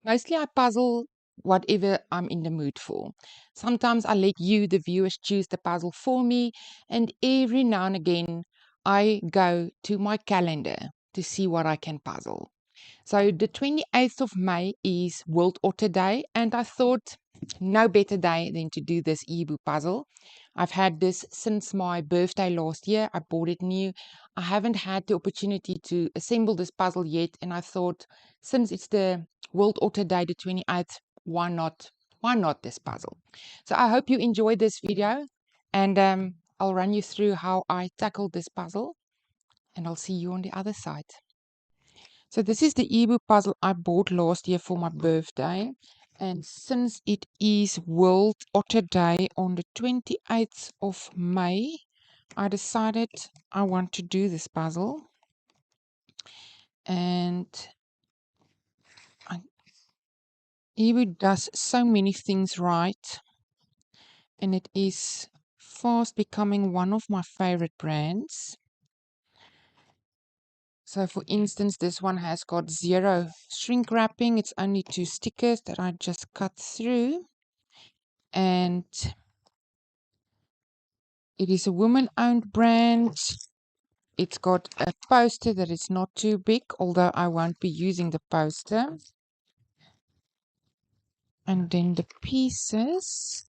Mostly I puzzle whatever I'm in the mood for. Sometimes I let you, the viewers, choose the puzzle for me, and every now and again I go to my calendar to see what I can puzzle. So the 28th of May is World Otter Day, and I thought no better day than to do this eeBoo puzzle. I've had this since my birthday last year. I bought it new. I haven't had the opportunity to assemble this puzzle yet, and I thought since it's the World Otter Day, the 28th, why not? Why not this puzzle? So I hope you enjoyed this video, and I'll run you through how I tackled this puzzle, and I'll see you on the other side. So this is the eeBoo puzzle I bought last year for my birthday. And since it is World Otter Day on the 28th of May, I decided I want to do this puzzle. And eeBoo does so many things right. And it is fast becoming one of my favorite brands. So for instance, this one has got 0 shrink wrapping. It's only 2 stickers that I just cut through. And it is a woman-owned brand. It's got a poster that is not too big, although I won't be using the poster. And then the pieces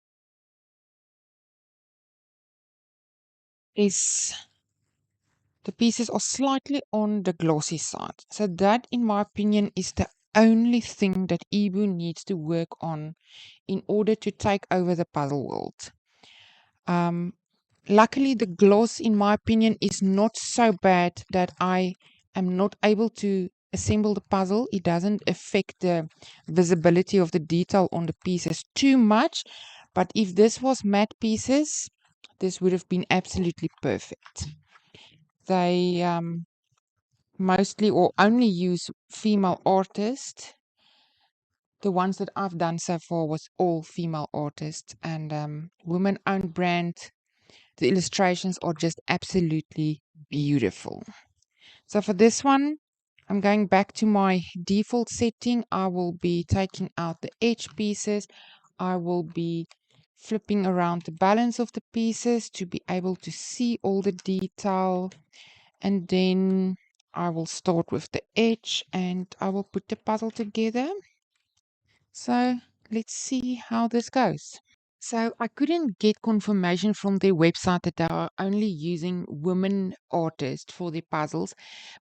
are slightly on the glossy side. So that, in my opinion, is the only thing that eeBoo needs to work on in order to take over the puzzle world. Luckily, the gloss, in my opinion, is not so bad that I am not able to assemble the puzzle. It doesn't affect the visibility of the detail on the pieces too much. But if this was matte pieces, this would have been absolutely perfect. They mostly or only use female artists. The ones that I've done so far was all female artists, and women-owned brand. The illustrations are just absolutely beautiful. So for this one, I'm going back to my default setting. I will be taking out the edge pieces. I will be flipping around the balance of the pieces to be able to see all the detail. And then I will start with the edge and I will put the puzzle together. So let's see how this goes. So I couldn't get confirmation from their website that they are only using women artists for their puzzles,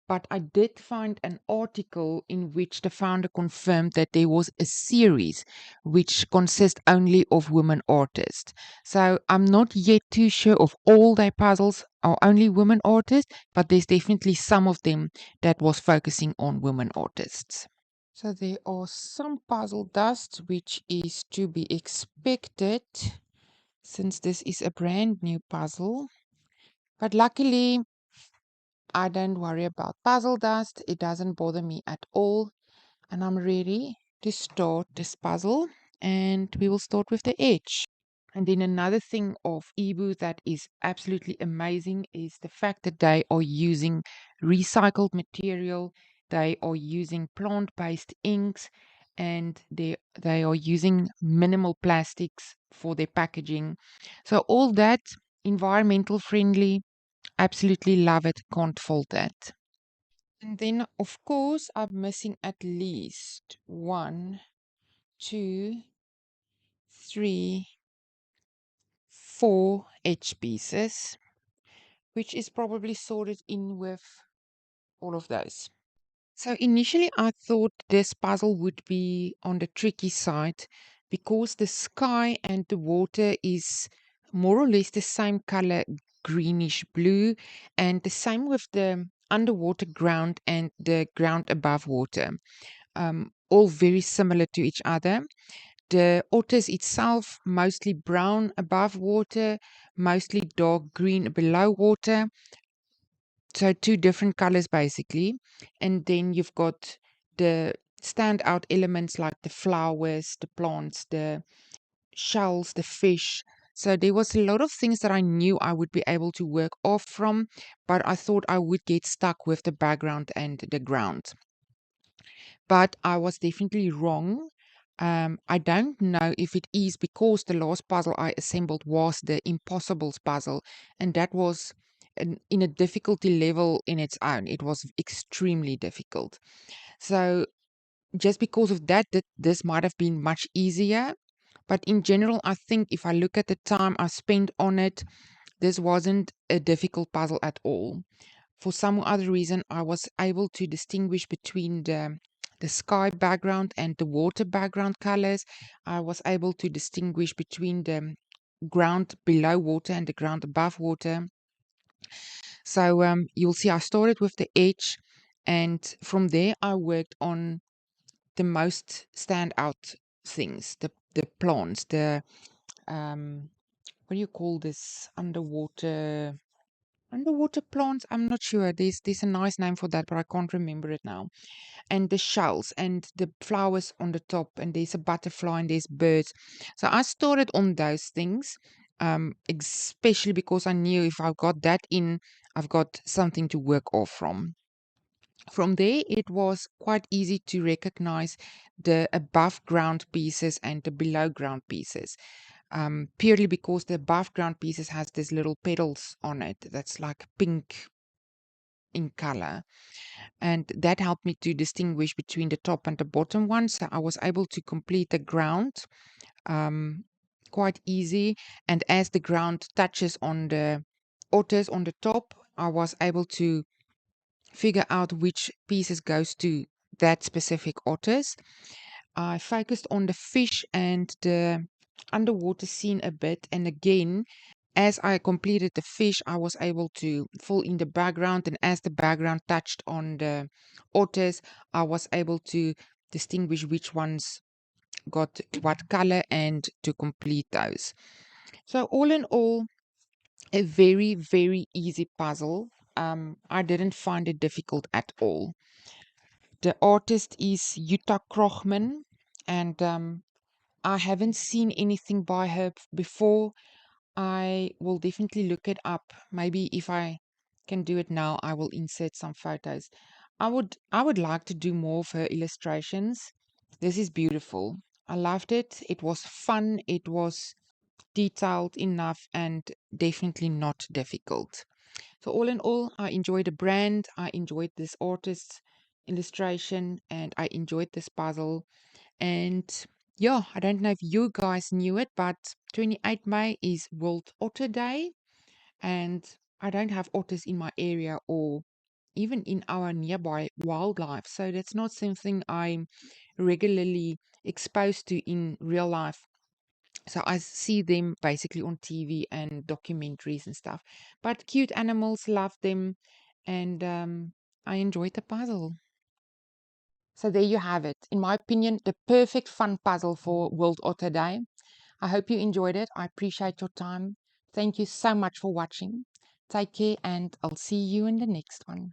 but I did find an article in which the founder confirmed that there was a series which consists only of women artists. So I'm not yet too sure of all their puzzles are only women artists, but there's definitely some of them that was focusing on women artists. So there are some puzzle dust which is to be expected since this is a brand new puzzle. But luckily, I don't worry about puzzle dust. It doesn't bother me at all. And I'm ready to start this puzzle. And we will start with the edge. And then another thing of eeBoo that is absolutely amazing is the fact that they are using recycled material, they are using plant-based inks, and they are using minimal plastics for their packaging. So all that environmental friendly, absolutely love it, can't fault that. And then of course I'm missing at least 1, 2, 3, 4 edge pieces, which is probably sorted in with all of those. So initially I thought this puzzle would be on the tricky side because the sky and the water is more or less the same color, greenish blue, and the same with the underwater ground and the ground above water. All very similar to each other. The otters itself, mostly brown above water, mostly dark green below water. So two different colors basically. And then you've got the standout elements like the flowers, the plants, the shells, the fish. So there was a lot of things that I knew I would be able to work off from, but I thought I would get stuck with the background and the ground. but I was definitely wrong. I don't know if it is because the last puzzle I assembled was the Impossibles puzzle, and that was in a difficulty level in its own. It was extremely difficult. So just because of that, this might have been much easier. But in general, I think if I look at the time I spent on it, this wasn't a difficult puzzle at all. For some other reason, I was able to distinguish between the sky background and the water background colors. I was able to distinguish between the ground below water and the ground above water. So you'll see I started with the edge, and from there I worked on the most standout things, the plants, the what do you call this, underwater plants. I'm not sure. There's a nice name for that, but I can't remember it now. And the shells and the flowers on the top, and there's a butterfly and there's birds. So I started on those things, especially because I knew if I got that in, I've got something to work off from. From there, it was quite easy to recognize the above ground pieces and the below ground pieces, purely because the above ground pieces has these little petals on it that's like pink in color, and that helped me to distinguish between the top and the bottom one. So I was able to complete the ground um, quite easy, and as the ground touches on the otters on the top, I was able to figure out which pieces goes to that specific otters. I focused on the fish and the underwater scene a bit, and again, as I completed the fish, I was able to fill in the background, and as the background touched on the otters, I was able to distinguish which ones got what color and to complete those. So all in all, a very, very easy puzzle. I didn't find it difficult at all. The artist is Uta Krogmann, and I haven't seen anything by her before. I will definitely look it up. Maybe if I can do it now, I will insert some photos. I would like to do more of her illustrations. This is beautiful. I loved it. It was fun. It was detailed enough and definitely not difficult. So all in all, I enjoyed the brand. I enjoyed this artist's illustration, and I enjoyed this puzzle. And yeah, I don't know if you guys knew it, but 28 May is World Otter Day, and I don't have otters in my area or even in our nearby wildlife. So that's not something I'm regularly exposed to in real life. So I see them basically on TV and documentaries and stuff. But cute animals, love them, and I enjoyed the puzzle. So there you have it. In my opinion, the perfect fun puzzle for World Otter Day. I hope you enjoyed it. I appreciate your time. Thank you so much for watching. Take care, and I'll see you in the next one.